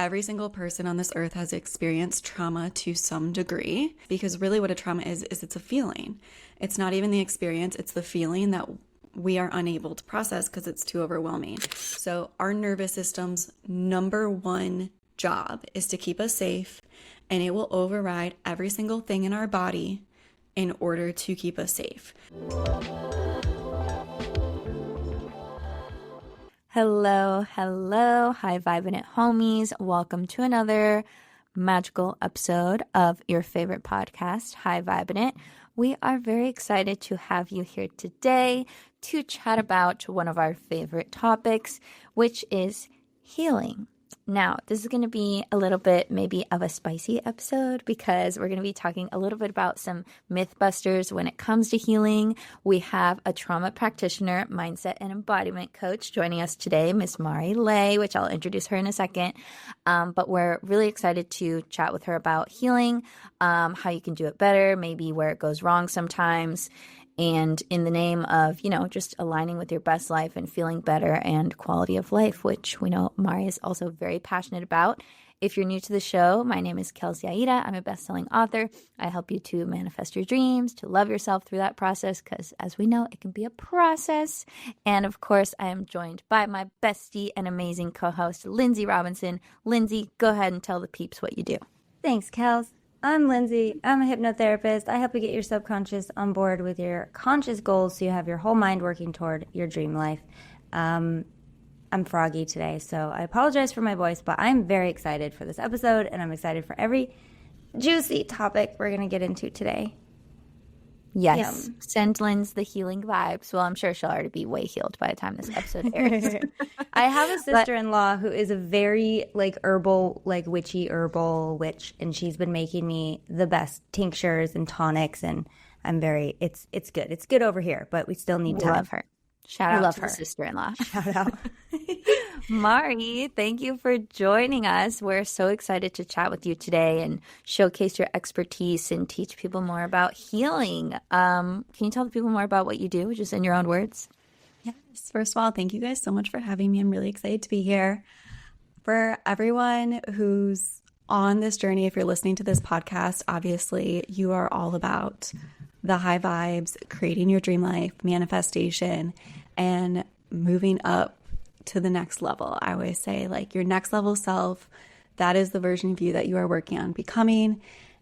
every single person on this earth has experienced trauma to some degree, because really what a trauma is it's a feeling. It's not even the experience, it's the feeling that we are unable to process because it's too overwhelming. So our nervous system's number one job is to keep us safe, and it will override every single thing in our body in order to keep us safe. Hello, hi Vibin' It homies. Welcome to another magical episode of your favorite podcast, Hi Vibin' It. We are very excited to have you here today to chat about one of our favorite topics, which is healing. Now, this is going to be a little bit maybe of a spicy episode because we're going to be talking a little bit about some myth busters when it comes to healing. We have a trauma practitioner, mindset and embodiment coach joining us today, Miss Mari Leigh, which I'll introduce her in a second. But we're really excited to chat with her about healing, how you can do it better, maybe where it goes wrong sometimes. And in the name of, just aligning with your best life and feeling better and quality of life, which we know Mari is also very passionate about. If you're new to the show, my name is Kelsey Aida. I'm a best-selling author. I help you to manifest your dreams, to love yourself through that process, because as we know, it can be a process. And of course, I am joined by my bestie and amazing co-host, Lindsay Robinson. Lindsay, go ahead and tell the peeps what you do. Thanks, Kels. I'm Lindsay. I'm a hypnotherapist. I help you get your subconscious on board with your conscious goals so you have your whole mind working toward your dream life. I'm froggy today, so I apologize for my voice, but I'm very excited for this episode, and I'm excited for every juicy topic we're going to get into today. Yes. Send Linz the healing vibes. Well, I'm sure she'll already be way healed by the time this episode airs. I have a sister-in-law who is a very herbal, witchy herbal witch, and she's been making me the best tinctures and tonics, and it's good. It's good over here, but we still need time. Love her. Shout out to the sister-in-law. Shout out. Mari, thank you for joining us. We're so excited to chat with you today and showcase your expertise and teach people more about healing. Can you tell the people more about what you do, just in your own words? Yes. First of all, thank you guys so much for having me. I'm really excited to be here. For everyone who's on this journey, if you're listening to this podcast, obviously you are all about the high vibes, creating your dream life, manifestation, and moving up to the next level. I always say, your next level self, that is the version of you that you are working on becoming.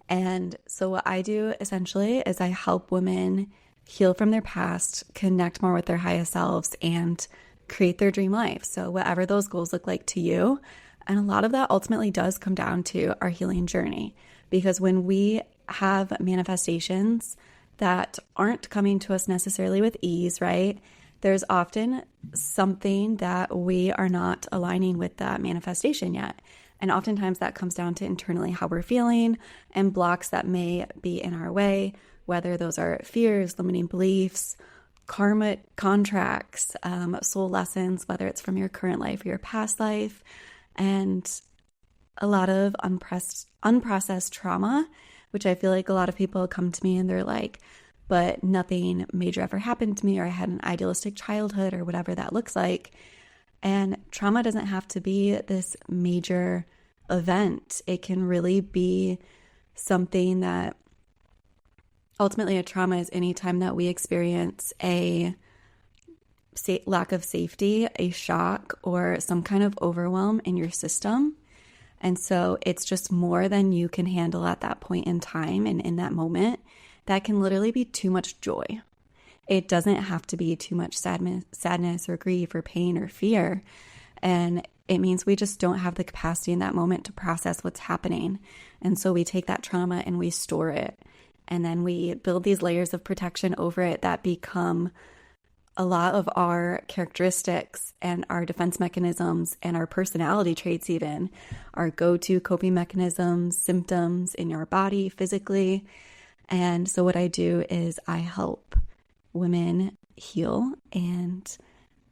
And so what I do essentially is I help women heal from their past, connect more with their highest selves, and create their dream life. So whatever those goals look like to you. And a lot of that ultimately does come down to our healing journey, because when we have manifestations that aren't coming to us necessarily with ease, right? There's often something that we are not aligning with that manifestation yet. And oftentimes that comes down to internally how we're feeling and blocks that may be in our way, whether those are fears, limiting beliefs, karmic contracts, soul lessons, whether it's from your current life or your past life, and a lot of unprocessed trauma, which I feel like a lot of people come to me and they're like, but nothing major ever happened to me, or I had an idealistic childhood, or whatever that looks like. And trauma doesn't have to be this major event. It can really be something that ultimately a trauma is any time that we experience a lack of safety, a shock, or some kind of overwhelm in your system. And so it's just more than you can handle at that point in time. And in that moment, that can literally be too much joy. It doesn't have to be too much sadness or grief or pain or fear. And it means we just don't have the capacity in that moment to process what's happening. And so we take that trauma and we store it. And then we build these layers of protection over it that become a lot of our characteristics and our defense mechanisms and our personality traits, even our go-to coping mechanisms, symptoms in your body physically. And so what I do is I help women heal and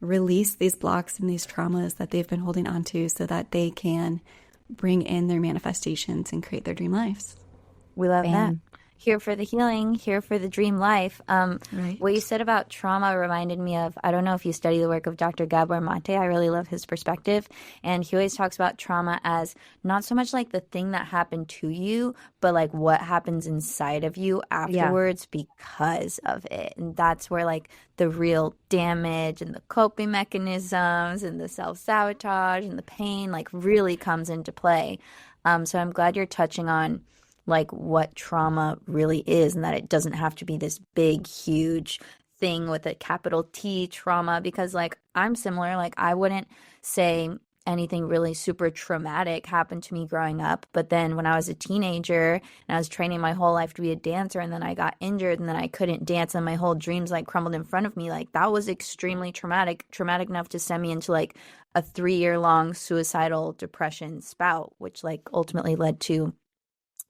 release these blocks and these traumas that they've been holding on to so that they can bring in their manifestations and create their dream lives. We love that. here for the healing, here for the dream life. Right. What you said about trauma reminded me of, I don't know if you study the work of Dr. Gabor Mate. I really love his perspective. And he always talks about trauma as not so much like the thing that happened to you, but like what happens inside of you afterwards because of it. And that's where like the real damage and the coping mechanisms and the self-sabotage and the pain like really comes into play. So I'm glad you're touching on like what trauma really is, and that it doesn't have to be this big, huge thing with a capital T trauma, because like I'm similar. Like I wouldn't say anything really super traumatic happened to me growing up. But then when I was a teenager and I was training my whole life to be a dancer, and then I got injured and then I couldn't dance and my whole dreams like crumbled in front of me, like that was extremely traumatic enough to send me into like a 3-year-long suicidal depression spout, which like ultimately led to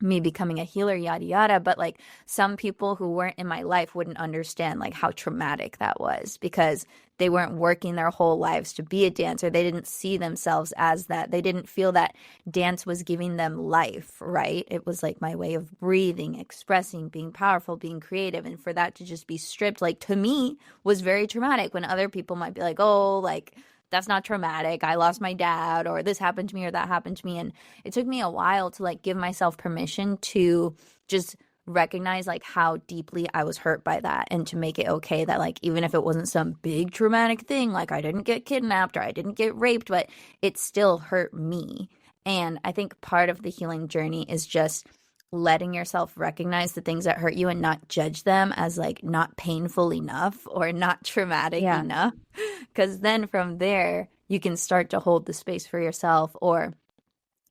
me becoming a healer, yada yada. But like some people who weren't in my life wouldn't understand like how traumatic that was, because they weren't working their whole lives to be a dancer. They didn't see themselves as that. They didn't feel that dance was giving them life, right? It was like my way of breathing, expressing, being powerful, being creative. And for that to just be stripped, like to me, was very traumatic, when other people might be like, oh, like that's not traumatic. I lost my dad, or this happened to me, or that happened to me. And it took me a while to like give myself permission to just recognize like how deeply I was hurt by that, and to make it okay that like even if it wasn't some big traumatic thing, like I didn't get kidnapped or I didn't get raped, but it still hurt me. And I think part of the healing journey is just letting yourself recognize the things that hurt you and not judge them as like not painful enough or not traumatic enough. Because then from there, you can start to hold the space for yourself or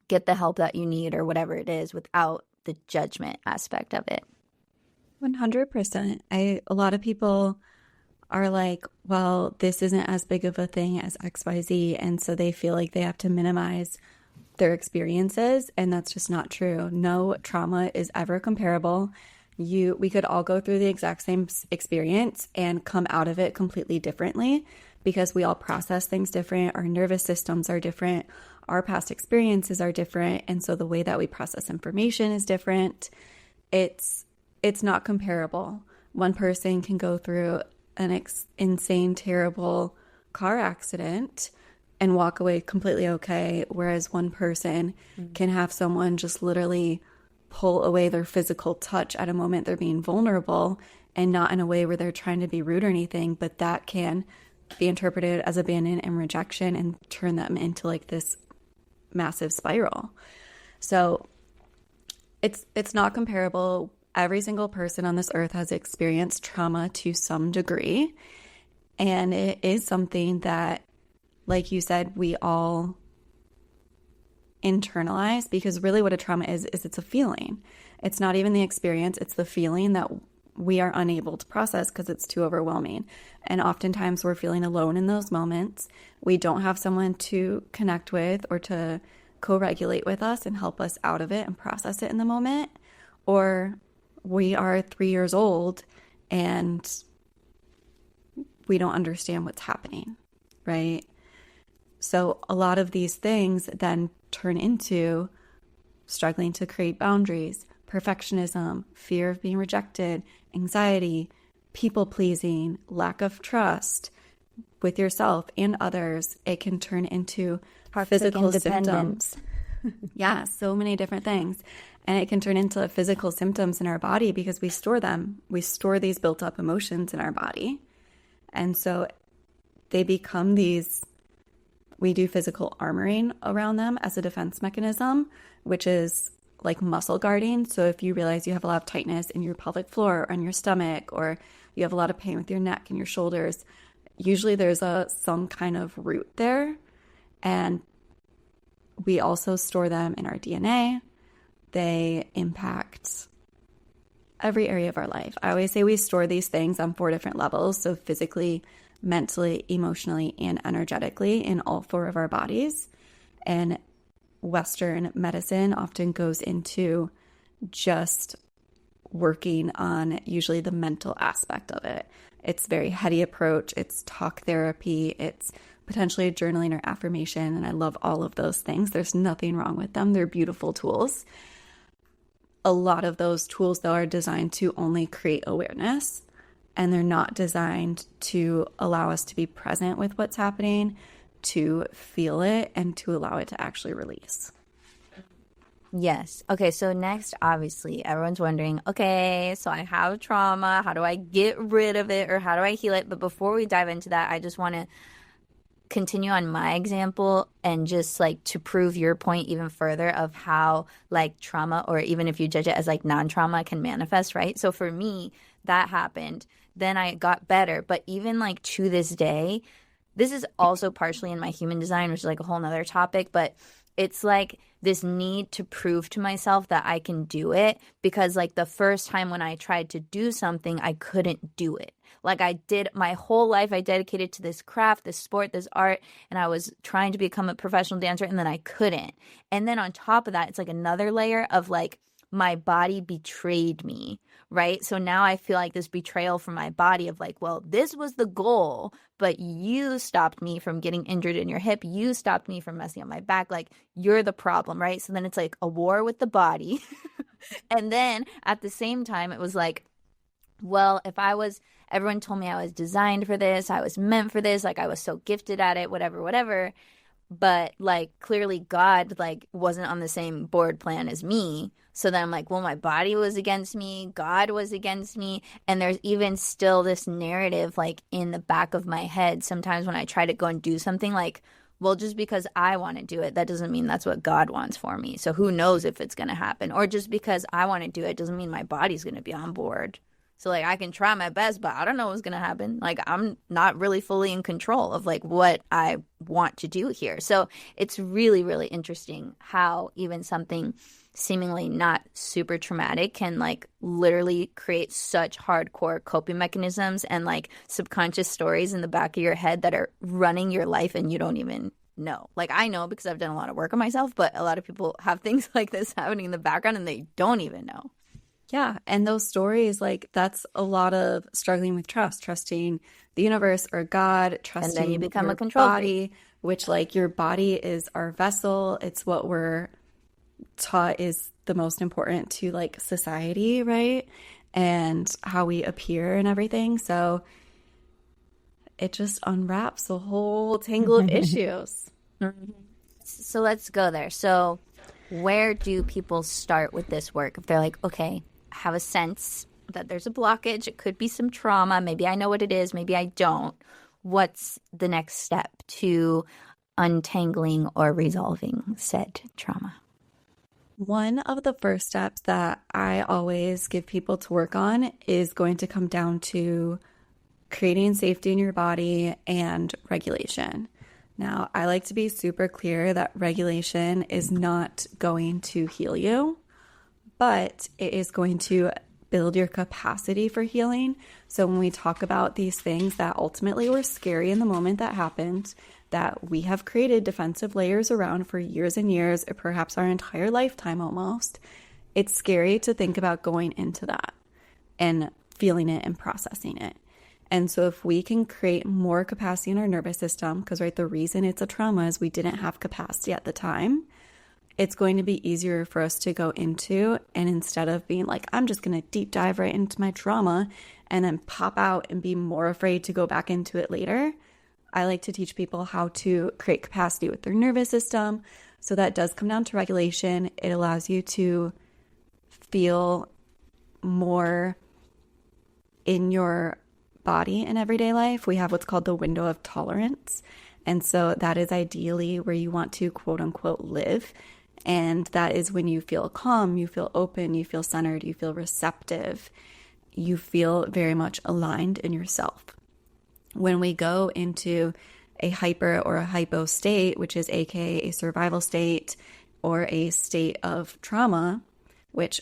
get the help that you need or whatever it is without the judgment aspect of it. 100%. A lot of people are like, well, this isn't as big of a thing as XYZ. And so they feel like they have to minimize their experiences, and that's just not true. No trauma is ever comparable. We could all go through the exact same experience and come out of it completely differently, because we all process things different. Our nervous systems are different. Our past experiences are different. And so the way that we process information is different. It's not comparable. One person can go through an insane, terrible car accident and walk away completely okay, whereas one person can have someone just literally pull away their physical touch at a moment they're being vulnerable, and not in a way where they're trying to be rude or anything, but that can be interpreted as abandon and rejection and turn them into like this massive spiral. So it's not comparable. Every single person on this earth has experienced trauma to some degree, and it is something that, like you said, we all internalize, because really what a trauma is it's a feeling. It's not even the experience, it's the feeling that we are unable to process because it's too overwhelming. And oftentimes we're feeling alone in those moments. We don't have someone to connect with or to co-regulate with us and help us out of it and process it in the moment. Or we are 3 years old and we don't understand what's happening, right? So a lot of these things then turn into struggling to create boundaries, perfectionism, fear of being rejected, anxiety, people-pleasing, lack of trust with yourself and others. It can turn into physical symptoms. Yeah, so many different things. And it can turn into physical symptoms in our body because we store them. We store these built-up emotions in our body. And so they become these... We do physical armoring around them as a defense mechanism, which is like muscle guarding. So if you realize you have a lot of tightness in your pelvic floor or in your stomach, or you have a lot of pain with your neck and your shoulders, usually there's some kind of root there. And we also store them in our DNA. They impact every area of our life. I always say we store these things on 4 different levels. So physically, mentally, emotionally, and energetically in all 4 of our bodies. And Western medicine often goes into just working on usually the mental aspect of it. It's a very heady approach. It's talk therapy. It's potentially journaling or affirmation. And I love all of those things. There's nothing wrong with them. They're beautiful tools. a lot of those tools, though, are designed to only create awareness, and they're not designed to allow us to be present with what's happening, to feel it, and to allow it to actually release. Yes. Okay, so next, obviously, everyone's wondering, okay, so I have trauma. How do I get rid of it, or how do I heal it? But before we dive into that, I just want to continue on my example and just like to prove your point even further of how like trauma, or even if you judge it as like non-trauma, can manifest, right? So for me, that happened. Then I got better. But even like to this day, this is also partially in my human design, which is like a whole nother topic, but it's like this need to prove to myself that I can do it, because like the first time when I tried to do something, I couldn't do it. Like I did my whole life, I dedicated to this craft, this sport, this art, and I was trying to become a professional dancer, and then I couldn't. And then on top of that, it's like another layer of like my body betrayed me, right? So now I feel like this betrayal from my body of like, well, this was the goal, but you stopped me from getting injured in your hip. You stopped me from messing up my back. Like, you're the problem, right? So then it's like a war with the body. And then at the same time, it was like, well, everyone told me I was designed for this, I was meant for this, like I was so gifted at it, whatever. But like clearly God like wasn't on the same board plan as me. So then I'm like, well, my body was against me, God was against me. And there's even still this narrative like in the back of my head sometimes when I try to go and do something, like, well, just because I want to do it, that doesn't mean that's what God wants for me. So who knows if it's going to happen? Or just because I want to do it doesn't mean my body's going to be on board. So like I can try my best, but I don't know what's going to happen. Like I'm not really fully in control of like what I want to do here. So it's really, really interesting how even something seemingly not super traumatic can like literally create such hardcore coping mechanisms and like subconscious stories in the back of your head that are running your life and you don't even know. Like I know because I've done a lot of work on myself, but a lot of people have things like this happening in the background and they don't even know. Yeah. And those stories, like that's a lot of struggling with trust, trusting the universe or God, trusting and then you become your a control body, which like your body is our vessel. It's what we're taught is the most important to like society, right? And how we appear and everything. So it just unwraps a whole tangle of issues. So let's go there. So where do people start with this work? If they're like, okay, I have a sense that there's a blockage, it could be some trauma, maybe I know what it is, maybe I don't. What's the next step to untangling or resolving said trauma? One of the first steps that I always give people to work on is going to come down to creating safety in your body and regulation. Now, I like to be super clear that regulation is not going to heal you, but it is going to build your capacity for healing. So when we talk about these things that ultimately were scary in the moment that happened, that we have created defensive layers around for years and years, or perhaps our entire lifetime almost, it's scary to think about going into that and feeling it and processing it. And so if we can create more capacity in our nervous system, because right, the reason it's a trauma is we didn't have capacity at the time, it's going to be easier for us to go into. And instead of being like, I'm just going to deep dive right into my trauma and then pop out and be more afraid to go back into it later, I like to teach people how to create capacity with their nervous system. So that does come down to regulation. It allows you to feel more in your body in everyday life. We have what's called the window of tolerance. And so that is ideally where you want to quote unquote live. And that is when you feel calm, you feel open, you feel centered, you feel receptive, you feel very much aligned in yourself. When we go into a hyper or a hypo state, which is aka a survival state or a state of trauma, which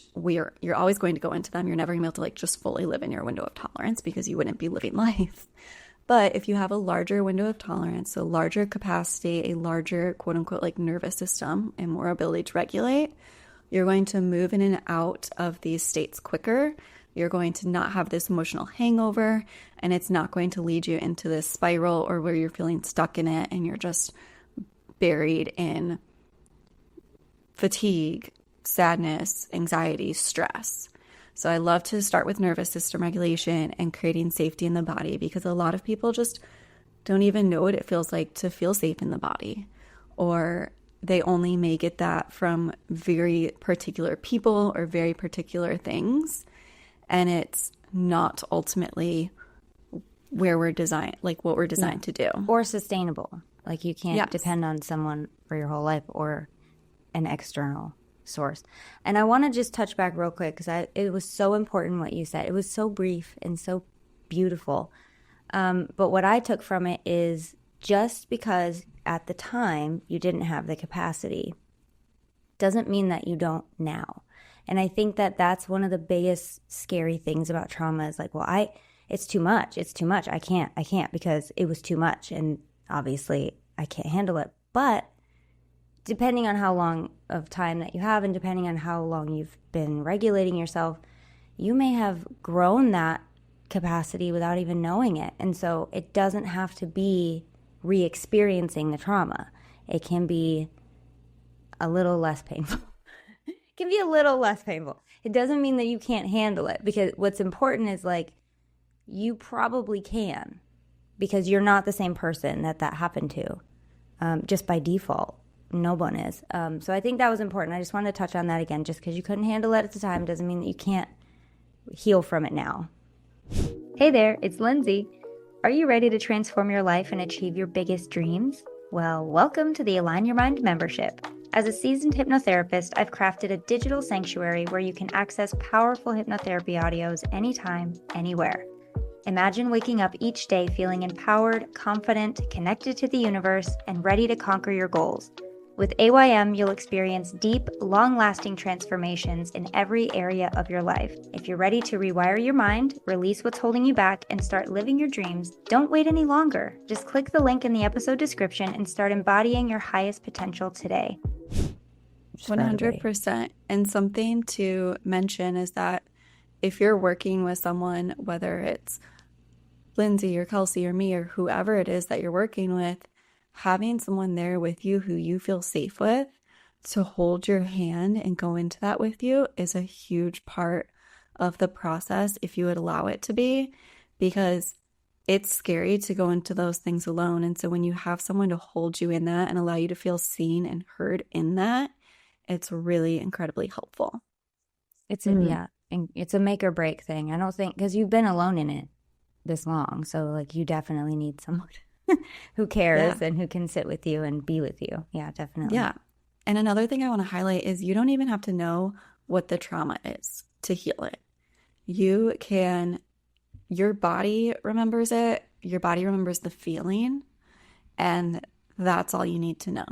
you're always going to go into them. You're never going to be able to like just fully live in your window of tolerance because you wouldn't be living life. But if you have a larger window of tolerance, a larger capacity, a larger quote unquote like nervous system and more ability to regulate, you're going to move in and out of these states quicker. You're going to not have this emotional hangover, and it's not going to lead you into this spiral or where you're feeling stuck in it and you're just buried in fatigue, sadness, anxiety, stress. So I love to start with nervous system regulation and creating safety in the body, because a lot of people just don't even know what it feels like to feel safe in the body, or they only may get that from very particular people or very particular things, and it's not ultimately where we're designed, like what we're designed to do. Or sustainable. Like you can't depend on someone for your whole life or an external source. And I want to just touch back real quick, because it was so important what you said. It was so brief and so beautiful. But what I took from it is, just because at the time you didn't have the capacity doesn't mean that you don't now. And I think that that's one of the biggest scary things about trauma is like, well, it's too much. It's too much. I can't because it was too much. And obviously I can't handle it. But depending on how long of time that you have and depending on how long you've been regulating yourself, you may have grown that capacity without even knowing it. And so it doesn't have to be re-experiencing the trauma. It can be a little less painful. It can be a little less painful. It doesn't mean that you can't handle it, because what's important is like, you probably can, because you're not the same person that happened to, just by default. No one is. So I think that was important. I just wanted to touch on that again. Just because you couldn't handle it at the time doesn't mean that you can't heal from it now. Hey there, it's Lindsay. Are you ready to transform your life and achieve your biggest dreams? Well, welcome to the Align Your Mind membership. As a seasoned hypnotherapist, I've crafted a digital sanctuary where you can access powerful hypnotherapy audios anytime, anywhere. Imagine waking up each day feeling empowered, confident, connected to the universe, and ready to conquer your goals. With AYM, you'll experience deep, long-lasting transformations in every area of your life. If you're ready to rewire your mind, release what's holding you back, and start living your dreams, don't wait any longer. Just click the link in the episode description and start embodying your highest potential today. 100%. And something to mention is that if you're working with someone, whether it's Lindsay or Kelsey or me or whoever it is that you're working with, having someone there with you who you feel safe with to hold your hand and go into that with you is a huge part of the process, if you would allow it to be, because it's scary to go into those things alone. And so when you have someone to hold you in that and allow you to feel seen and heard in that, it's really incredibly helpful. It's a make or break thing. I don't think, because you've been alone in it this long, so like you definitely need someone who cares and who can sit with you and be with you. Yeah, definitely. Yeah. And another thing I want to highlight is you don't even have to know what the trauma is to heal it. Your body remembers it. Your body remembers the feeling. And that's all you need to know.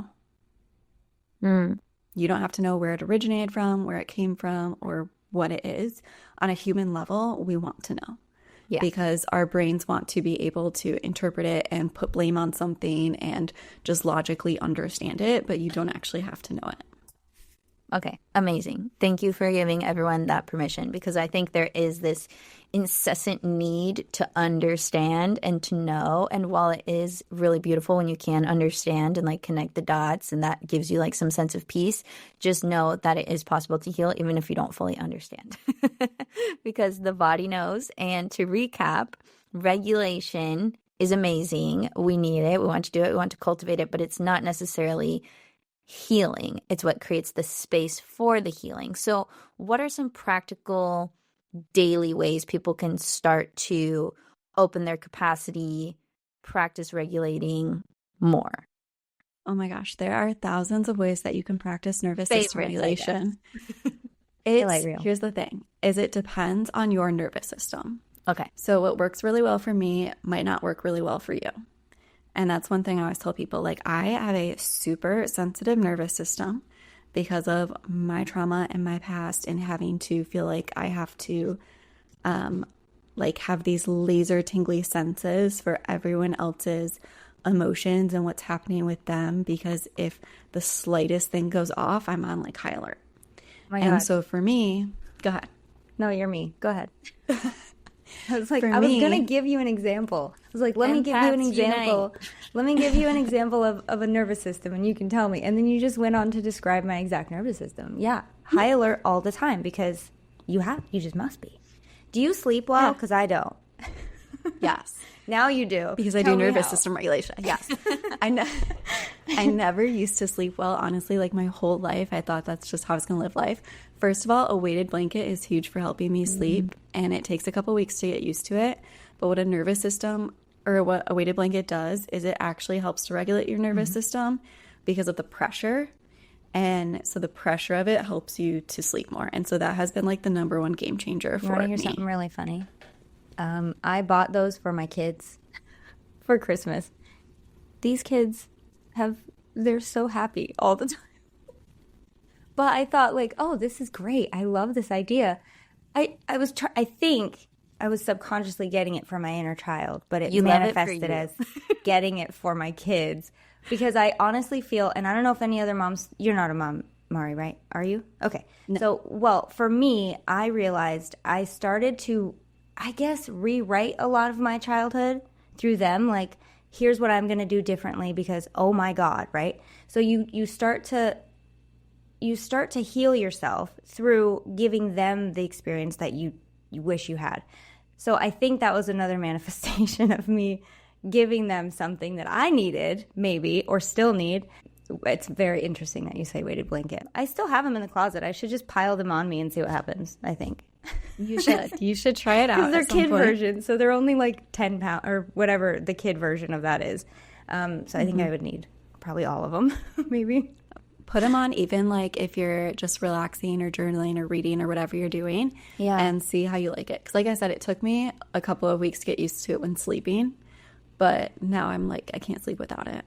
You don't have to know where it originated from, where it came from, or what it is. On a human level, we want to know. Yeah. Because our brains want to be able to interpret it and put blame on something and just logically understand it, but you don't actually have to know it. Okay, amazing. Thank you for giving everyone that permission, because I think there is this incessant need to understand and to know. And while it is really beautiful when you can understand and like connect the dots, and that gives you like some sense of peace, just know that it is possible to heal even if you don't fully understand, because the body knows. And to recap, regulation is amazing. We need it. We want to do it. We want to cultivate it, but it's not necessarily healing. It's what creates the space for the healing. So what are some practical daily ways people can start to open their capacity, practice regulating more? Oh my gosh, there are thousands of ways that you can practice nervous system regulation. Here's the thing, is it depends on your nervous system. Okay. So what works really well for me might not work really well for you. And that's one thing I always tell people, like I have a super sensitive nervous system because of my trauma and my past and having to feel like I have to have these laser tingly senses for everyone else's emotions and what's happening with them, because if the slightest thing goes off, I'm on like high alert. Oh my God. So for me, go ahead. No, you're me. Go ahead. I was like, I was going to give you an example. I was like, let me give you an example. Let me give you an example of a nervous system and you can tell me. And then you just went on to describe my exact nervous system. Yeah. High alert all the time because you just must be. Do you sleep well? Because I don't. Yes. Now you do. Because I do nervous system regulation. Yes. I never used to sleep well, honestly, like my whole life. I thought that's just how I was going to live life. First of all, a weighted blanket is huge for helping me sleep, and it takes a couple weeks to get used to it. But what a nervous system or what a weighted blanket does is it actually helps to regulate your nervous system because of the pressure. And so the pressure of it helps you to sleep more. And so that has been like the number one game changer for me. You want to hear something really funny? I bought those for my kids for Christmas. These kids they're so happy all the time. But I thought like, oh, this is great. I love this idea. I think I was subconsciously getting it for my inner child, but it manifested as getting it for my kids because I honestly feel, and I don't know if any other moms, you're not a mom, Mari, right? Are you? Okay. No. So, well, for me, I realized I started to, I guess, rewrite a lot of my childhood through them. Like, here's what I'm going to do differently because, oh my God, right? So you start to heal yourself through giving them the experience that you wish you had. So I think that was another manifestation of me giving them something that I needed, maybe, or still need. It's very interesting that you say weighted blanket. I still have them in the closet. I should just pile them on me and see what happens, I think. You should. You should try it out. They're kid versions, so they're only like 10 pounds or whatever the kid version of that is. So I think I would need probably all of them, maybe. Put them on even like if you're just relaxing or journaling or reading or whatever you're doing and see how you like it. Because like I said, it took me a couple of weeks to get used to it when sleeping. But now I'm like, I can't sleep without it.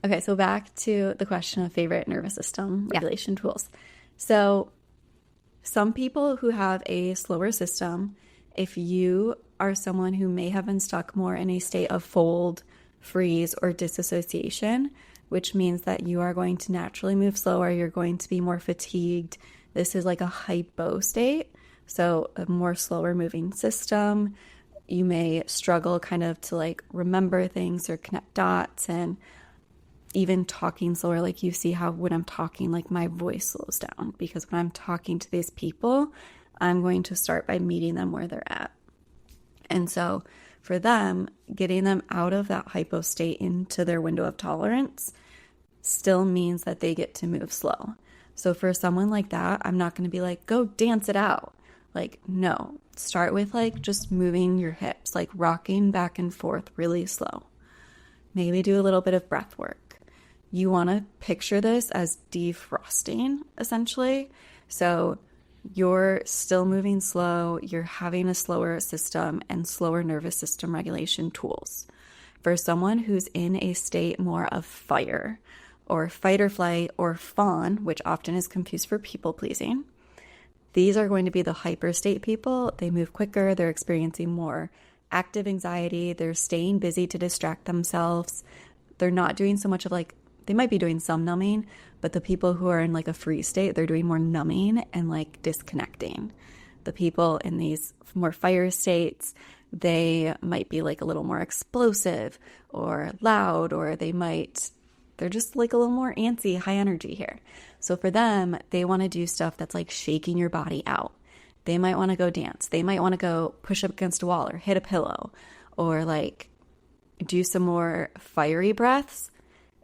Okay, so back to the question of favorite nervous system regulation tools. So some people who have a slower system, if you are someone who may have been stuck more in a state of fold, freeze, or disassociation, which means that you are going to naturally move slower, you're going to be more fatigued. This is like a hypo state, so a more slower moving system. You may struggle kind of to like remember things or connect dots, and even talking slower. Like you see how when I'm talking, like my voice slows down because when I'm talking to these people, I'm going to start by meeting them where they're at. And so for them, getting them out of that hypo state into their window of tolerance still means that they get to move slow. So for someone like that, I'm not going to be like, go dance it out. Like, no, start with like just moving your hips, like rocking back and forth really slow. Maybe do a little bit of breath work. You want to picture this as defrosting, essentially. So you're still moving slow, you're having a slower system and slower nervous system regulation tools. For someone who's in a state more of fire or fight or flight or fawn, which often is confused for people pleasing, these are going to be the hyper state people. They move quicker, they're experiencing more active anxiety, they're staying busy to distract themselves. They're not doing so much of like, they might be doing some numbing, but the people who are in like a freeze state, they're doing more numbing and like disconnecting. The people in these more fire states, they might be like a little more explosive or loud, or they're just like a little more antsy, high energy here. So for them, they want to do stuff that's like shaking your body out. They might want to go dance. They might want to go push up against a wall or hit a pillow or like do some more fiery breaths.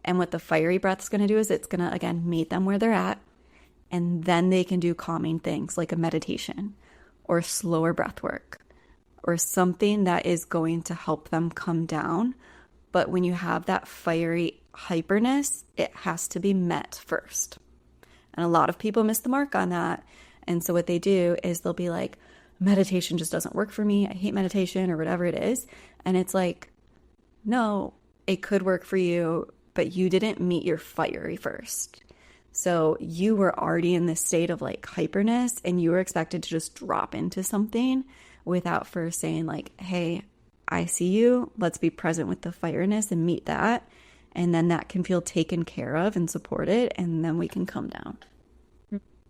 And what the fiery breath is going to do is it's going to, again, meet them where they're at. And then they can do calming things like a meditation or slower breath work or something that is going to help them come down. But when you have that fiery hyperness, it has to be met first. And a lot of people miss the mark on that. And so what they do is they'll be like, meditation just doesn't work for me. I hate meditation or whatever it is. And it's like, no, it could work for you, but you didn't meet your fiery first. So you were already in this state of like hyperness and you were expected to just drop into something without first saying like, hey, I see you. Let's be present with the fireness and meet that. And then that can feel taken care of and supported. And then we can come down.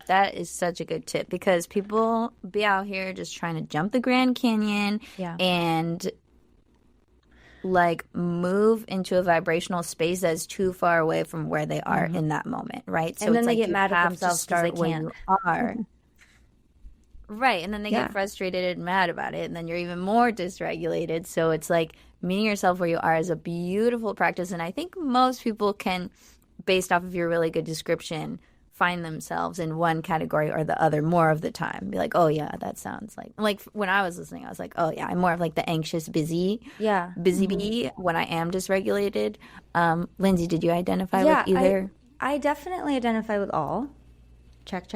That is such a good tip because people be out here just trying to jump the Grand Canyon and like move into a vibrational space that's too far away from where they are in that moment, right? So and then they get mad at themselves because they can't. You are. Right, and then they get frustrated and mad about it, and then you're even more dysregulated. So it's like meeting yourself where you are is a beautiful practice, and I think most people can, based off of your really good description, find themselves in one category or the other more of the time. Be like, oh yeah, that sounds like when I was listening, I was like, oh yeah, I'm more of like the anxious, busy bee when I am dysregulated. Lindsay, did you identify with either? I definitely identify with all. Check.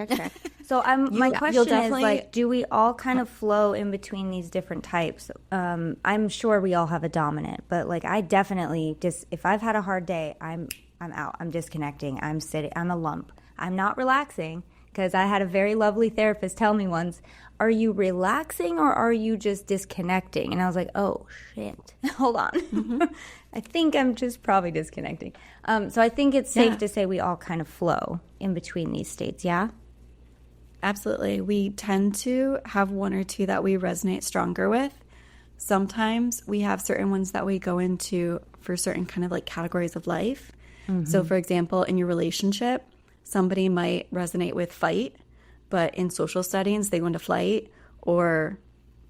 So my question is like, do we all kind of flow in between these different types? I'm sure we all have a dominant, but like I definitely if I've had a hard day, I'm out. I'm disconnecting. I'm sitting. I'm a lump. I'm not relaxing because I had a very lovely therapist tell me once, are you relaxing or are you just disconnecting? And I was like, oh shit, hold on. I think I'm just probably disconnecting. So I think it's safe to say we all kind of flow in between these states. Yeah. Absolutely. We tend to have one or two that we resonate stronger with. Sometimes we have certain ones that we go into for certain kind of like categories of life. So for example, in your relationship, somebody might resonate with fight, but in social settings, they go into flight or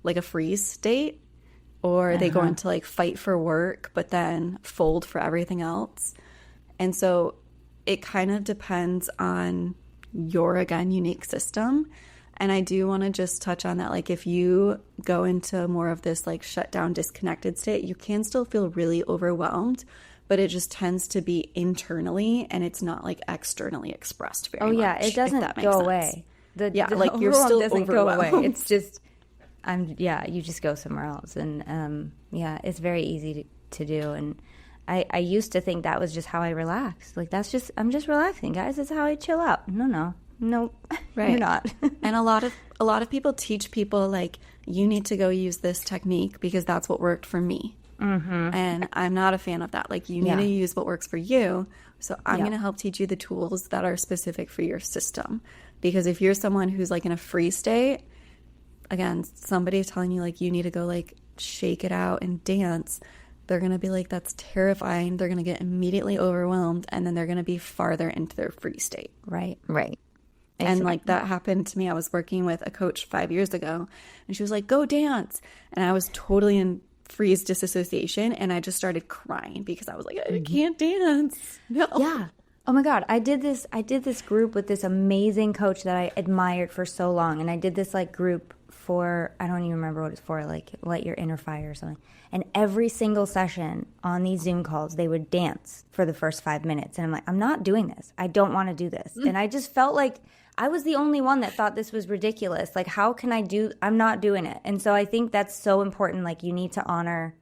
like a freeze state, or they go into like fight for work, but then fold for everything else. And so it kind of depends on your, again, unique system. And I do want to just touch on that. Like if you go into more of this like shut down, disconnected state, you can still feel really overwhelmed, but it just tends to be internally and it's not like externally expressed very much. Oh yeah, it doesn't go away. The like you're still doesn't go away. It's just, you just go somewhere else. And it's very easy to do. And I used to think that was just how I relax. Like I'm just relaxing, guys. That's how I chill out. No, right. You're not. And a lot of people teach people like, you need to go use this technique because that's what worked for me. And I'm not a fan of that. Like you need to use what works for you. So I'm going to help teach you the tools that are specific for your system. Because if you're someone who's like in a free state, again, somebody telling you like you need to go like shake it out and dance, they're going to be like, that's terrifying. They're going to get immediately overwhelmed and then they're going to be farther into their free state. Right. And like that happened to me. I was working with a coach 5 years ago and she was like, go dance. And I was totally in freeze disassociation and I just started crying because I was like, I can't dance. No. Yeah. Oh my God. I did this group with this amazing coach that I admired for so long. And I did this like group for, I don't even remember what it's for, like Light Your Inner Fire or something. And every single session on these Zoom calls, they would dance for the first 5 minutes. And I'm like, I'm not doing this. I don't want to do this. And I just felt like I was the only one that thought this was ridiculous. Like, how can I'm not doing it. And so I think that's so important. Like, you need to honor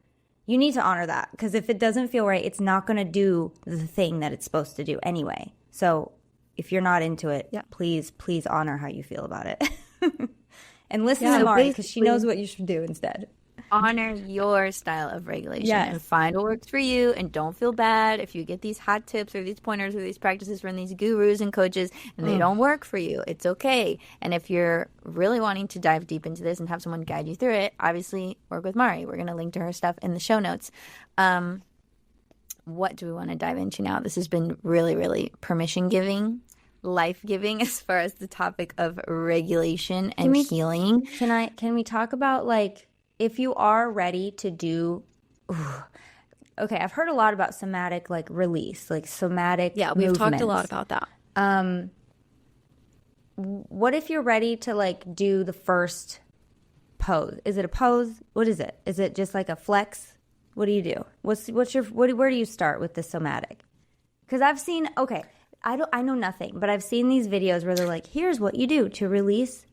that. Because if it doesn't feel right, it's not going to do the thing that it's supposed to do anyway. So if you're not into it, please honor how you feel about it. And listen to Mari because she knows what you should do instead. Honor your style of regulation and find what works for you, and don't feel bad if you get these hot tips or these pointers or these practices from these gurus and coaches and they don't work for you. It's okay. And if you're really wanting to dive deep into this and have someone guide you through it, obviously work with Mari. We're going to link to her stuff in the show notes. What do we want to dive into now? This has been really, really permission giving, life giving as far as the topic of regulation and healing. Can we talk about like, if you are ready to do, okay, I've heard a lot about somatic, like release, like somatic we've talked a lot about that. What if you're ready to like do the first pose? Is it a pose? What is it? Is it just like a flex? What do you do? Where do you start with the somatic? Because I've seen, I know nothing, but I've seen these videos where they're like, here's what you do to release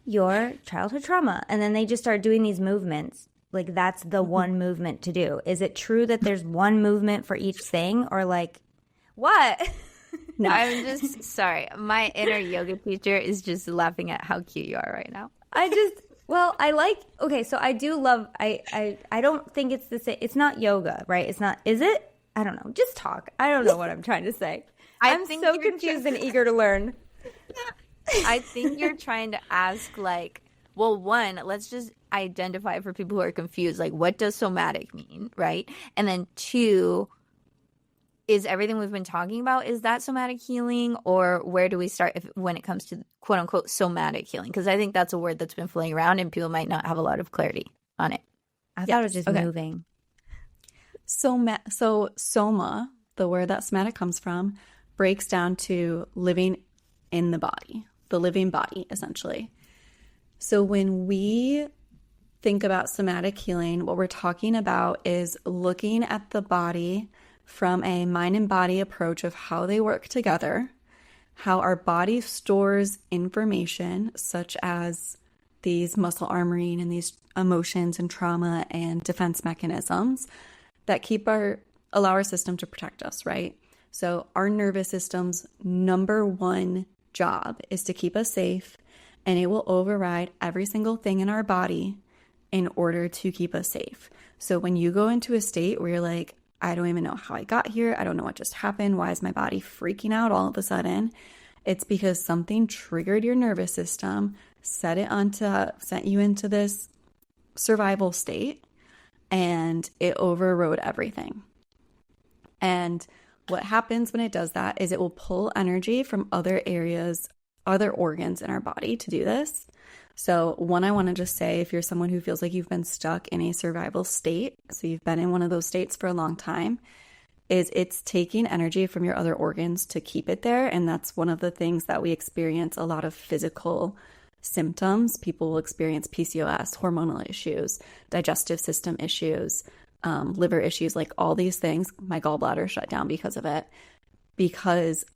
your childhood trauma. And then they just start doing these movements. Like that's the one movement to do. Is it true that there's one movement for each thing or like what? No, I'm just sorry. My inner yoga teacher is just laughing at how cute you are right now. So I do love, I don't think it's the same. It's not yoga, right? It's not, is it? I don't know. Just talk. I don't know what I'm trying to say. I'm so confused and eager to learn. I think you're trying to ask, like, well, one, let's just identify for people who are confused, like, what does somatic mean, right? And then two, is everything we've been talking about, is that somatic healing, or where do we start when it comes to quote unquote somatic healing? Because I think that's a word that's been floating around and people might not have a lot of clarity on it. I thought it was just moving. So soma, the word that somatic comes from, breaks down to living in the body, the living body, essentially. So when we think about somatic healing, what we're talking about is looking at the body from a mind and body approach of how they work together, how our body stores information, such as these muscle armoring and these emotions and trauma and defense mechanisms that allow our system to protect us, right? So our nervous system's number one job is to keep us safe, and it will override every single thing in our body in order to keep us safe. So when you go into a state where you're like, I don't even know how I got here, I don't know what just happened, why is my body freaking out all of a sudden? It's because something triggered your nervous system, sent you into this survival state, and it overrode everything. And what happens when it does that is it will pull energy from other areas, other organs in our body to do this. So one, I want to just say, if you're someone who feels like you've been stuck in a survival state, so you've been in one of those states for a long time, is it's taking energy from your other organs to keep it there. And that's one of the things that we experience a lot of physical symptoms. People will experience PCOS, hormonal issues, digestive system issues, liver issues, like all these things. My gallbladder shut down because of it, because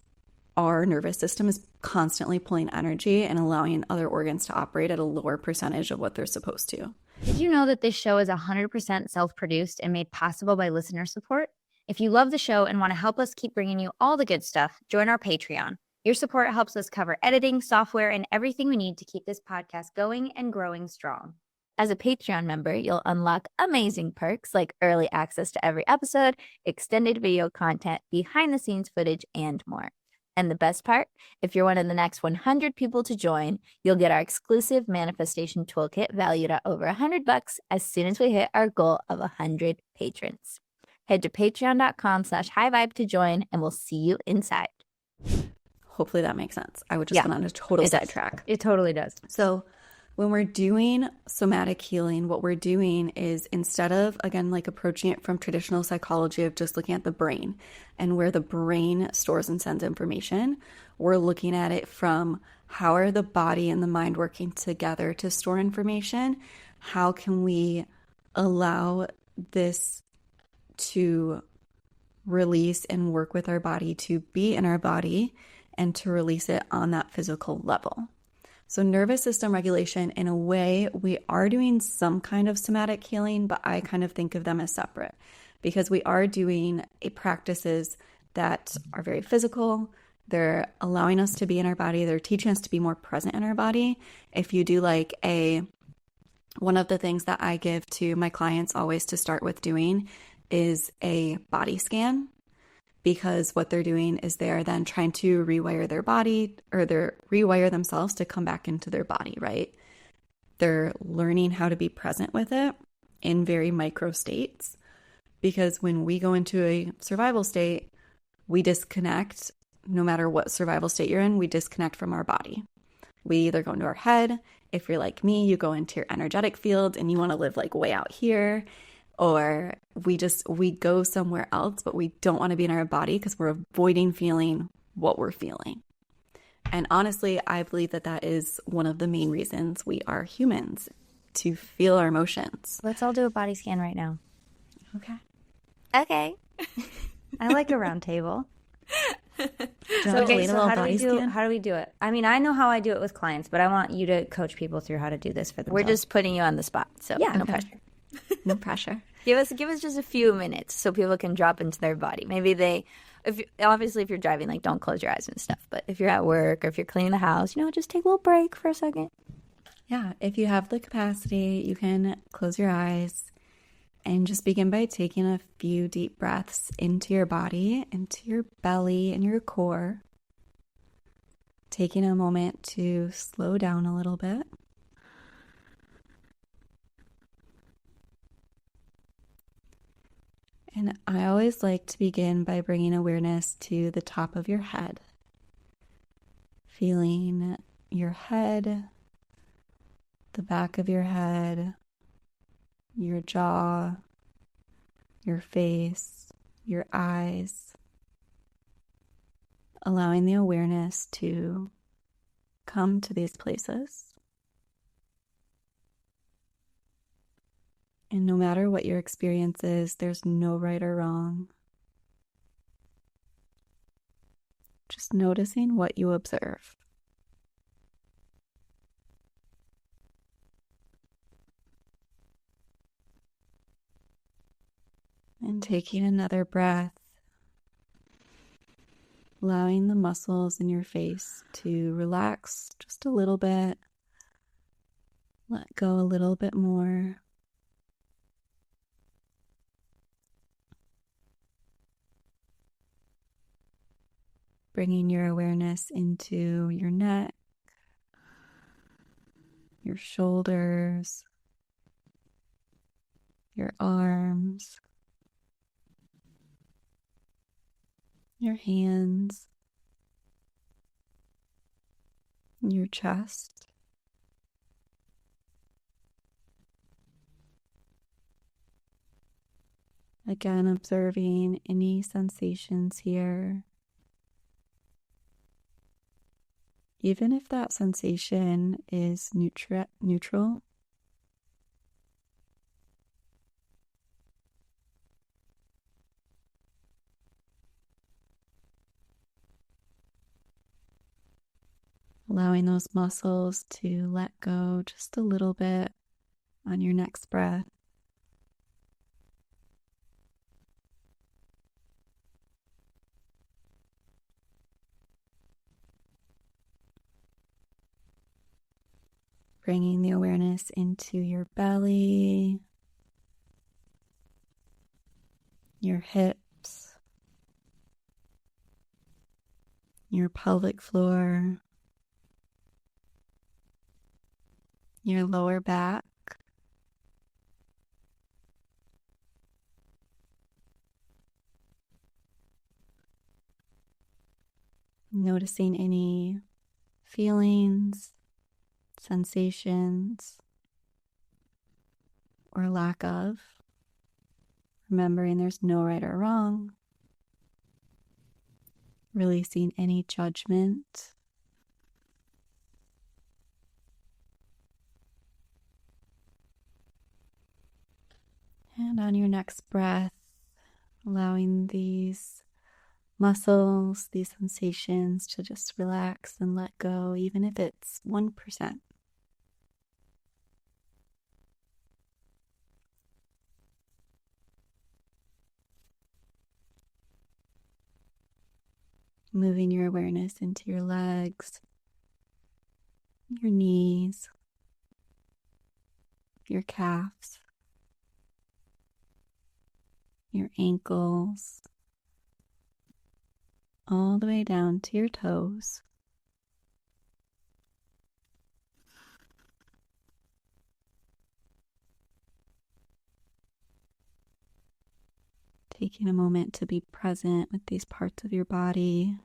our nervous system is constantly pulling energy and allowing other organs to operate at a lower percentage of what they're supposed to. Did you know that this show is 100% self-produced and made possible by listener support? If you love the show and want to help us keep bringing you all the good stuff, join our Patreon. Your support helps us cover editing, software, and everything we need to keep this podcast going and growing strong. As a Patreon member, you'll unlock amazing perks like early access to every episode, extended video content, behind-the-scenes footage, and more. And the best part, if you're one of the next 100 people to join, you'll get our exclusive manifestation toolkit valued at over $100 as soon as we hit our goal of 100 patrons. Head to patreon.com/highvibe to join, and we'll see you inside. Hopefully that makes sense. I would just went on a total sidetrack. It totally does. So when we're doing somatic healing, what we're doing is, instead of, again, like approaching it from traditional psychology of just looking at the brain and where the brain stores and sends information, we're looking at it from how are the body and the mind working together to store information? How can we allow this to release and work with our body to be in our body and to release it on that physical level? So nervous system regulation, in a way, we are doing some kind of somatic healing, but I kind of think of them as separate because we are doing practices that are very physical. They're allowing us to be in our body. They're teaching us to be more present in our body. If you do one of the things that I give to my clients always to start with doing is a body scan. Because what they're doing is they're then trying to rewire their body, or they're rewire themselves to come back into their body, right? They're learning how to be present with it in very micro states. Because when we go into a survival state, we disconnect. No matter what survival state you're in, we disconnect from our body. We either go into our head. If you're like me, you go into your energetic field and you want to live like way out here. Or we go somewhere else, but we don't want to be in our body because we're avoiding feeling what we're feeling. And honestly, I believe that is one of the main reasons we are humans, to feel our emotions. Let's all do a body scan right now. Okay. I like a round table. So how do we do it? I mean, I know how I do it with clients, but I want you to coach people through how to do this for themselves. We're just putting you on the spot, so no pressure. No pressure. Give us just a few minutes so people can drop into their body. Maybe if you're driving, like, don't close your eyes and stuff. But if you're at work or if you're cleaning the house, just take a little break for a second. Yeah, if you have the capacity, you can close your eyes and just begin by taking a few deep breaths into your body, into your belly and your core. taking a moment to slow down a little bit. And I always like to begin by bringing awareness to the top of your head, feeling your head, the back of your head, your jaw, your face, your eyes, allowing the awareness to come to these places. And no matter what your experience is, there's no right or wrong. Just noticing what you observe. And taking another breath, allowing the muscles in your face to relax just a little bit, let go a little bit more. Bringing your awareness into your neck, your shoulders, your arms, your hands, your chest. Again, observing any sensations here. Even if that sensation is neutral, allowing those muscles to let go just a little bit on your next breath. Bringing the awareness into your belly, your hips, your pelvic floor, your lower back, noticing any feelings, sensations, or lack of. Remembering there's no right or wrong. Releasing any judgment. And on your next breath, allowing these muscles, these sensations to just relax and let go, even if it's 1%. Moving your awareness into your legs, your knees, your calves, your ankles, all the way down to your toes. Taking a moment to be present with these parts of your body,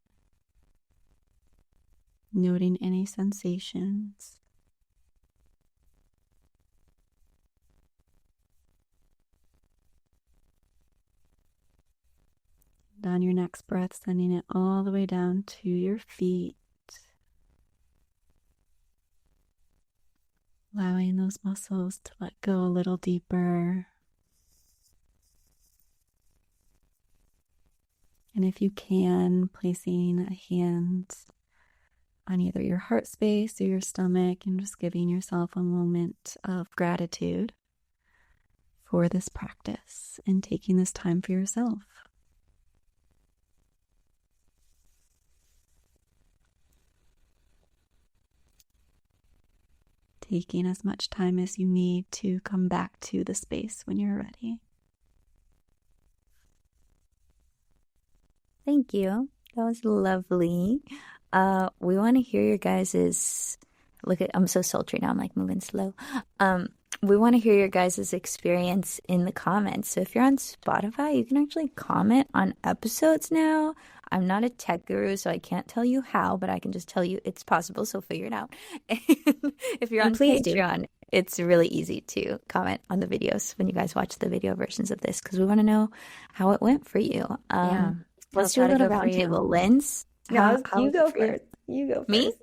noting any sensations. And on your next breath, sending it all the way down to your feet. Allowing those muscles to let go a little deeper. And if you can, placing a hand on either your heart space or your stomach and just giving yourself a moment of gratitude for this practice and taking this time for yourself. Taking as much time as you need to come back to the space when you're ready. Thank you. That was lovely. We want to hear your guys's. I'm so sultry now. I'm like moving slow. We want to hear your guys' experience in the comments. So if you're on Spotify, you can actually comment on episodes now. I'm not a tech guru, so I can't tell you how, but I can just tell you it's possible, so figure it out. And if you're on Patreon, it's really easy to comment on the videos when you guys watch the video versions of this, because we want to know how it went for you. Let's do a little roundtable. Linz, you go first. You go first. Me?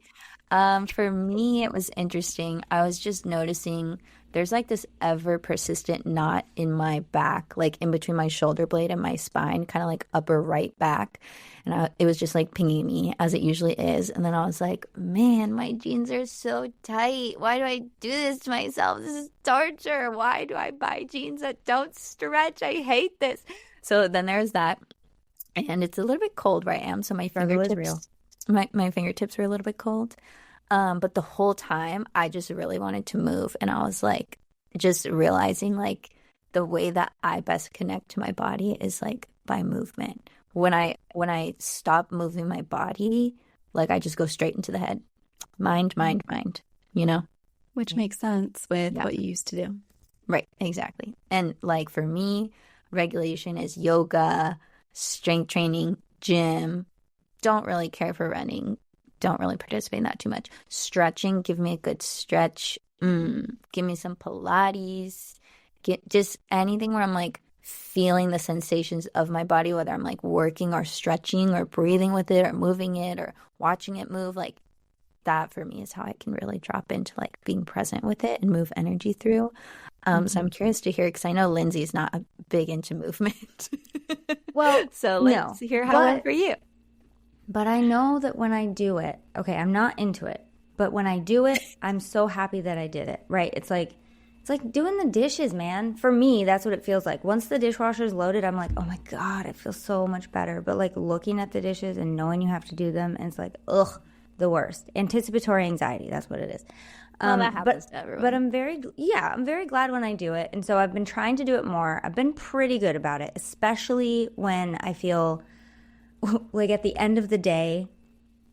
For me, it was interesting. I was just noticing there's like this ever persistent knot in my back, like in between my shoulder blade and my spine, kind of like upper right back. And it was just like pinging me as it usually is. And then I was like, man, my jeans are so tight. Why do I do this to myself? This is torture. Why do I buy jeans that don't stretch? I hate this. So then there's that. And it's a little bit cold where I am. So my fingertips, my fingertips were a little bit cold. But the whole time I just really wanted to move. And I was like, just realizing like the way that I best connect to my body is like by movement. When I stop moving my body, like I just go straight into the head. Mind, you know? Which makes sense with what you used to do. Right, exactly. And like for me, regulation is yoga, strength training, gym. Don't really care for running. Don't really participate in that too much. Stretching, give me a good stretch. Give me some Pilates. Get just anything where I'm like feeling the sensations of my body, whether I'm like working or stretching or breathing with it or moving it or watching it move. Like that for me is how I can really drop into like being present with it and move energy through. So I'm curious to hear, because I know Lindsay's not big into movement. Well, so let's hear how it went for you. But I know that when I do it, okay, I'm not into it, but when I do it, I'm so happy that I did it, right? It's like doing the dishes, man. For me, that's what it feels like. Once the dishwasher's loaded, I'm like, oh my God, I feel so much better. But like looking at the dishes and knowing you have to do them, and it's like, ugh, the worst. Anticipatory anxiety, that's what it is. Well, that happens to everyone. But I'm very glad when I do it. And so I've been trying to do it more. I've been pretty good about it, especially when I feel like at the end of the day,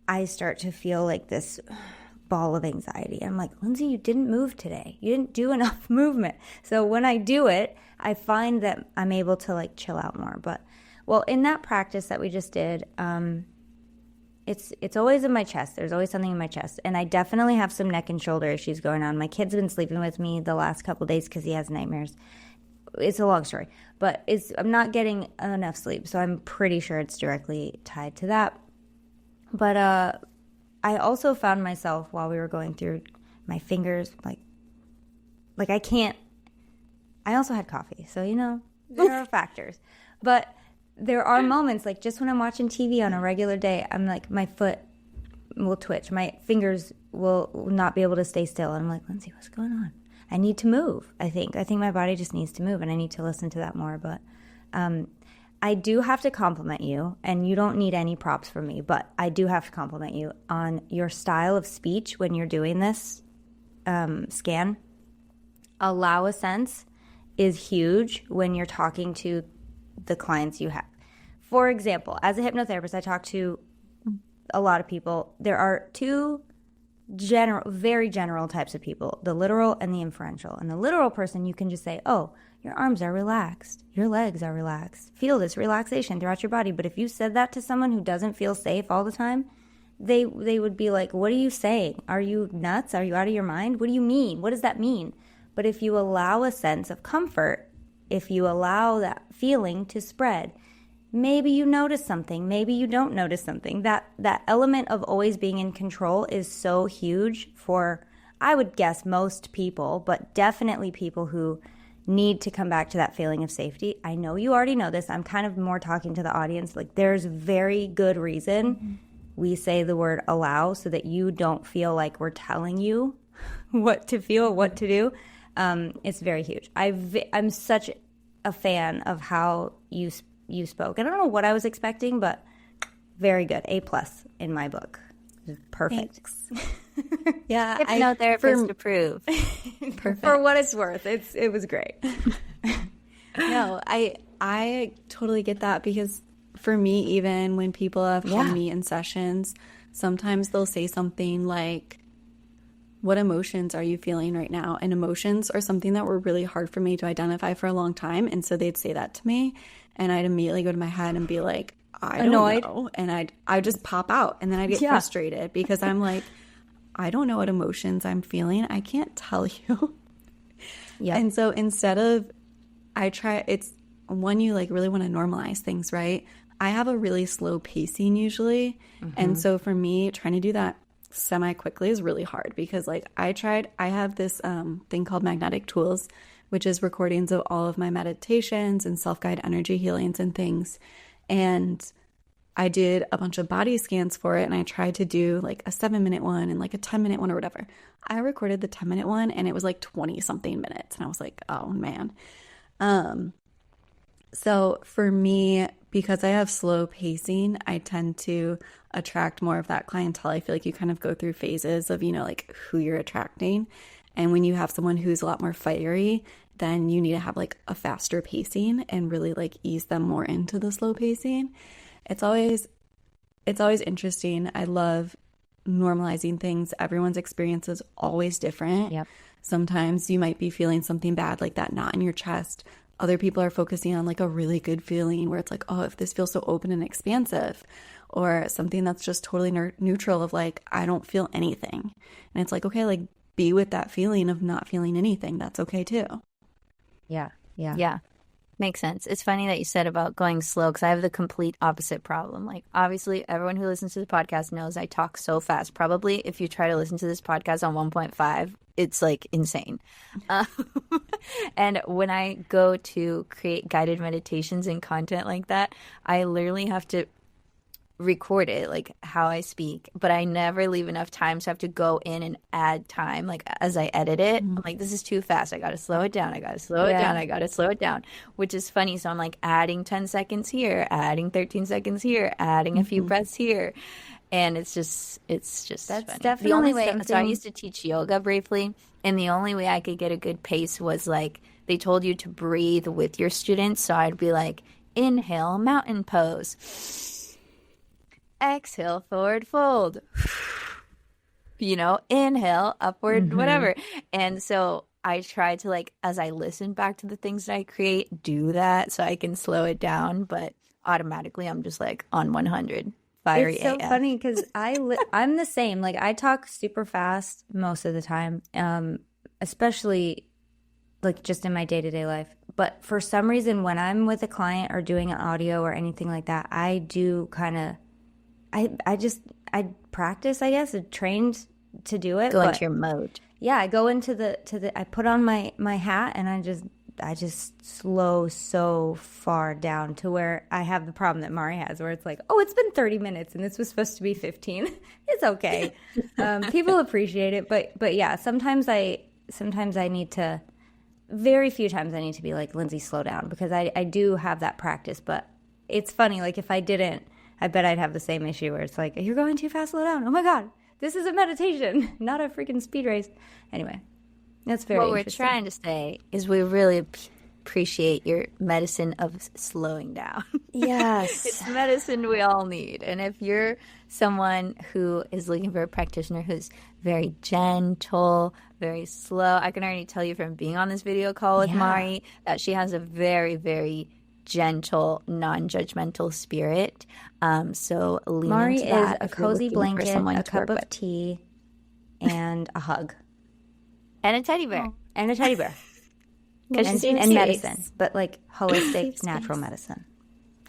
I start to feel like this ball of anxiety. I'm like, Lindsay, you didn't move today. You didn't do enough movement. So when I do it, I find that I'm able to like chill out more. But well, in that practice that we just did, it's always in my chest. There's always something in my chest. And I definitely have some neck and shoulder issues going on. My kid's been sleeping with me the last couple days because he has nightmares. It's a long story, but I'm not getting enough sleep, so I'm pretty sure it's directly tied to that. But I also found myself while we were going through my fingers, like I can't. I also had coffee, so you know there are factors. But there are moments, like just when I'm watching TV on a regular day, I'm like my foot will twitch, my fingers will not be able to stay still, and I'm like, Lindsay, what's going on? I need to move. I think my body just needs to move, and I need to listen to that more. But I do have to compliment you, and you don't need any props from me, but I do have to compliment you on your style of speech when you're doing this scan. Allow a sense is huge when you're talking to the clients you have. For example, as a hypnotherapist, I talk to a lot of people. There are two very general types of people, the literal and the inferential. And the literal person, you can just say, oh, your arms are relaxed, your legs are relaxed, feel this relaxation throughout your body. But if you said that to someone who doesn't feel safe all the time, they would be like, what are you saying? Are you nuts? Are you out of your mind? What do you mean? What does that mean? But if you allow a sense of comfort, if you allow that feeling to spread, maybe you notice something, maybe you don't notice something. That element of always being in control is so huge for, I would guess, most people, but definitely people who need to come back to that feeling of safety. I know you already know this. I'm kind of more talking to the audience. Like, there's very good reason we say the word allow, so that you don't feel like we're telling you what to feel, what to do. It's very huge. I'm such a fan of how you spoke. And I don't know what I was expecting, but very good. A+ in my book. Perfect. Yeah, hypnotherapist approved. Perfect. For what it's worth, it was great. No, I totally get that, because for me, even when people have come me in sessions, sometimes they'll say something like, what emotions are you feeling right now? And emotions are something that were really hard for me to identify for a long time. And so they'd say that to me, and I'd immediately go to my head and be like, I don't know. And I'd just pop out, and then I'd get frustrated because I'm like, I don't know what emotions I'm feeling. I can't tell you. Yeah. And so instead of, it's when you like really want to normalize things, right? I have a really slow pacing usually. And so for me, trying to do that semi-quickly is really hard because like I have this thing called Magnetic Tools, which is recordings of all of my meditations and self-guide energy healings and things. And I did a bunch of body scans for it, and I tried to do like a 7-minute one and like a 10-minute one or whatever. I recorded the 10-minute one, and it was like 20 something minutes. And I was like, oh man. So for me, because I have slow pacing, I tend to attract more of that clientele. I feel like you kind of go through phases of, like who you're attracting. And when you have someone who's a lot more fiery, then you need to have like a faster pacing and really like ease them more into the slow pacing. It's always interesting. I love normalizing things. Everyone's experience is always different. Yep. Sometimes you might be feeling something bad, like that knot in your chest. Other people are focusing on like a really good feeling where it's like, oh, if this feels so open and expansive, or something that's just totally neutral of like, I don't feel anything. And it's like, okay, like be with that feeling of not feeling anything. That's okay too. Yeah. Makes sense. It's funny that you said about going slow because I have the complete opposite problem. Like, obviously, everyone who listens to the podcast knows I talk so fast. Probably if you try to listen to this podcast on 1.5, it's like insane. And when I go to create guided meditations and content like that, I literally have to record it, like how I speak, but I never leave enough time, so I have to go in and add time, like as I edit it. I'm like, this is too fast, I gotta slow it down, I gotta slow it down, I gotta slow it down, which is funny. So I'm like adding 10 seconds here, adding 13 seconds here, adding a few breaths here, and it's just that's funny. Definitely the only way something... So I used to teach yoga briefly, and the only way I could get a good pace was like they told you to breathe with your students. So I'd be like, inhale, mountain pose, exhale, forward fold, inhale, upward, whatever. And so I try to, like, as I listen back to the things that I create, do that so I can slow it down. But automatically I'm just like on 100. Fiery It's so AF. funny because I'm the same. Like, I talk super fast most of the time, especially like just in my day-to-day life. But for some reason, when I'm with a client or doing an audio or anything like that, I do kind of I practice, I guess, trained to do it. Go into your mode. Yeah, I go into the I put on my hat, and I just slow so far down to where I have the problem that Mari has, where it's like, oh, it's been 30 minutes and this was supposed to be 15. It's okay. People appreciate it, but yeah, sometimes I need to, very few times I need to be like, Lindsay, slow down, because I do have that practice. But it's funny, like if I didn't, I bet I'd have the same issue where it's like, you're going too fast, slow down. Oh my God, this is a meditation, not a freaking speed race. Anyway, that's very interesting. What we're trying to say is we really appreciate your medicine of slowing down. Yes. It's medicine we all need. And if you're someone who is looking for a practitioner who's very gentle, very slow, I can already tell you from being on this video call with Mari that she has a very, very gentle, non-judgmental spirit. So lean Mari into that. is a cozy blanket, a cup of tea, and a hug. And a teddy bear. And a teddy bear. And medicine, but like holistic, natural medicine.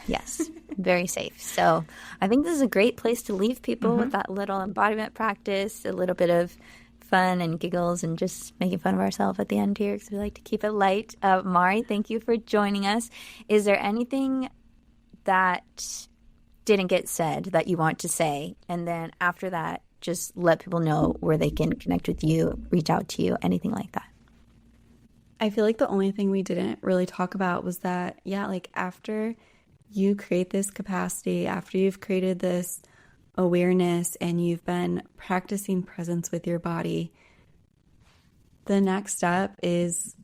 Yes, very safe. So I think this is a great place to leave people with that little embodiment practice, a little bit of fun and giggles and just making fun of ourselves at the end here because we like to keep it light. Mari, thank you for joining us. Is there anything that didn't get said that you want to say? And then after that, just let people know where they can connect with you, reach out to you, anything like that. I feel like the only thing we didn't really talk about was that, like after you create this capacity, after you've created this awareness and you've been practicing presence with your body, the next step is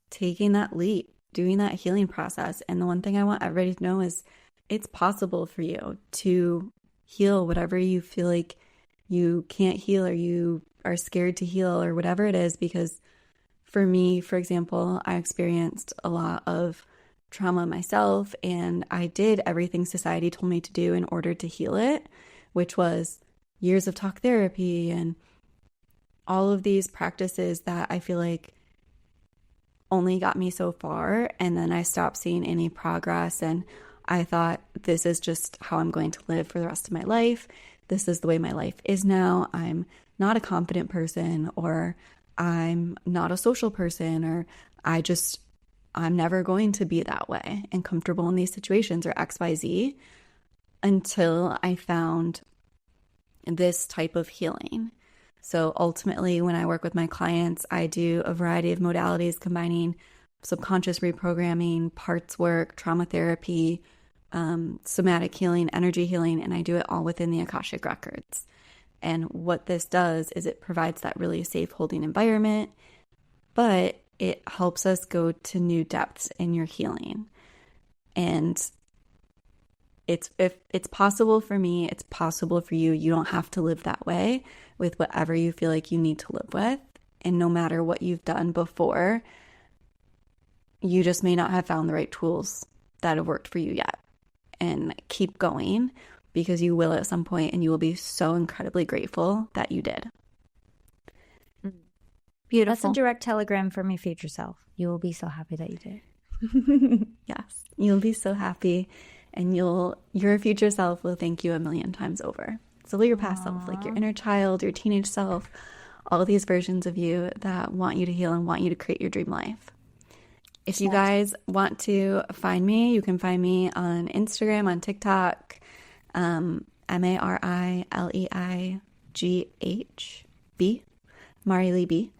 taking that leap, doing that healing process. And the one thing I want everybody to know is it's possible for you to heal whatever you feel like you can't heal or you are scared to heal or whatever it is. Because for me, for example, I experienced a lot of trauma myself, and I did everything society told me to do in order to heal it, which was years of talk therapy and all of these practices that I feel like only got me so far. And then I stopped seeing any progress, and I thought, this is just how I'm going to live for the rest of my life. This is the way my life is now. I'm not a confident person, or I'm not a social person, or I'm never going to be that way and comfortable in these situations, or XYZ, until I found this type of healing. So ultimately, when I work with my clients, I do a variety of modalities combining subconscious reprogramming, parts work, trauma therapy, somatic healing, energy healing, and I do it all within the Akashic Records. And what this does is it provides that really safe holding environment, but it helps us go to new depths in your healing. And if it's possible for me, it's possible for you. You don't have to live that way with whatever you feel like you need to live with. And no matter what you've done before, you just may not have found the right tools that have worked for you yet. And keep going, because you will at some point, and you will be so incredibly grateful that you did. Beautiful. That's a direct telegram from your future self. You will be so happy that you did. Yes, you'll be so happy, and your future self will thank you a million times over. So will your past self, like your inner child, your teenage self, all these versions of you that want you to heal and want you to create your dream life. If you guys want to find me, you can find me on Instagram, on TikTok, MariLeighB, Mari Leigh B.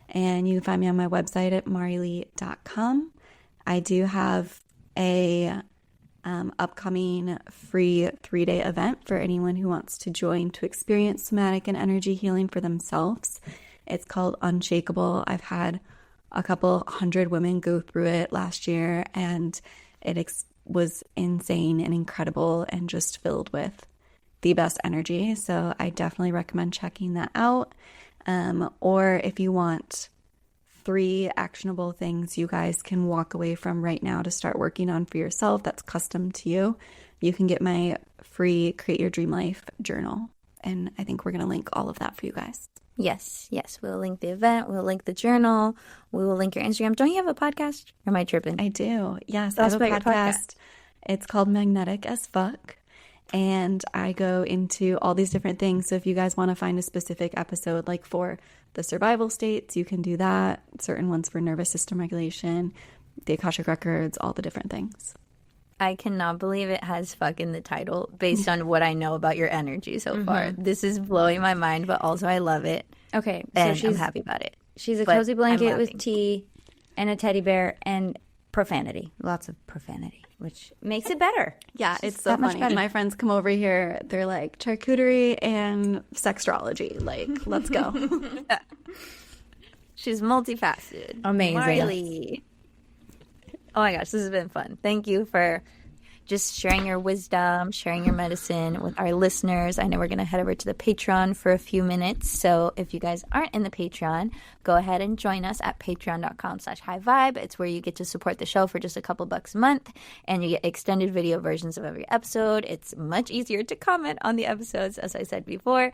And you can find me on my website at marileigh.com. I do have a upcoming free 3-day event for anyone who wants to join to experience somatic and energy healing for themselves. It's called Unshakable. I've had a couple hundred women go through it last year, and it was insane and incredible and just filled with the best energy. So I definitely recommend checking that out. Or if you want 3 actionable things you guys can walk away from right now to start working on for yourself that's custom to you, you can get my free Create Your Dream Life journal. And I think we're going to link all of that for you guys. Yes. We'll link the event. We'll link the journal. We will link your Instagram. Don't you have a podcast? Or am I tripping? I do. Yes, Tell I us have a about your podcast. It's called Magnetic as Fuck. And I go into all these different things. So if you guys want to find a specific episode, like for the survival states, you can do that. Certain ones for nervous system regulation, the Akashic Records, all the different things. I cannot believe it has fuck in the title based on what I know about your energy so far. This is blowing my mind, but also I love it. Okay, so And I'm happy about it. She's a But cozy I'm blanket with laughing. tea and a teddy bear and profanity. Lots of profanity, which makes it better. Yeah, it's so that much funny. better. My friends come over here. They're like, charcuterie and sextrology. Like, let's go. She's multifaceted. Amazing. Mari Leigh. Oh my gosh, this has been fun. Thank you for just sharing your wisdom, sharing your medicine with our listeners. I know we're going to head over to the Patreon for a few minutes. So if you guys aren't in the Patreon, go ahead and join us at patreon.com/highvibe. It's where you get to support the show for just a couple bucks a month, and you get extended video versions of every episode. It's much easier to comment on the episodes, as I said before.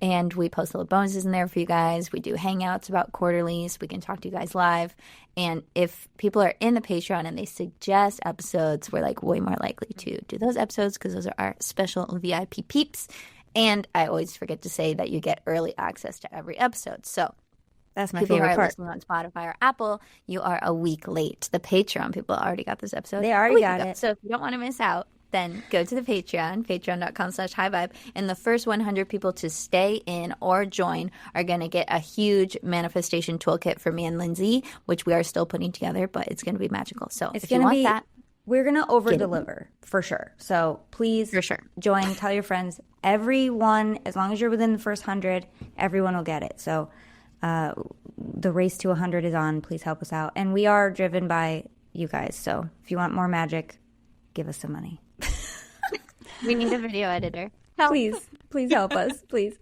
And we post little bonuses in there for you guys. We do hangouts about quarterly, so we can talk to you guys live. And if people are in the Patreon and they suggest episodes, we're like way more likely to do those episodes because those are our special VIP peeps. And I always forget to say that you get early access to every episode. So That's my people who favorite are part. listening on Spotify or Apple, you are a week late. The Patreon people already got this episode. They a already week got ago. it. So if you don't want to miss out, then go to the Patreon, patreon.com/highvibe. And the first 100 people to stay in or join are going to get a huge manifestation toolkit for me and Lindsay, which we are still putting together, but it's going to be magical. So It's if you going to want be, that, we're going to over deliver for sure. So please For sure. join, tell your friends. Everyone, as long as you're within the first 100, everyone will get it. So the race to 100 is on. Please help us out. And we are driven by you guys. So if you want more magic, give us some money. we need a video editor. Please help us, please.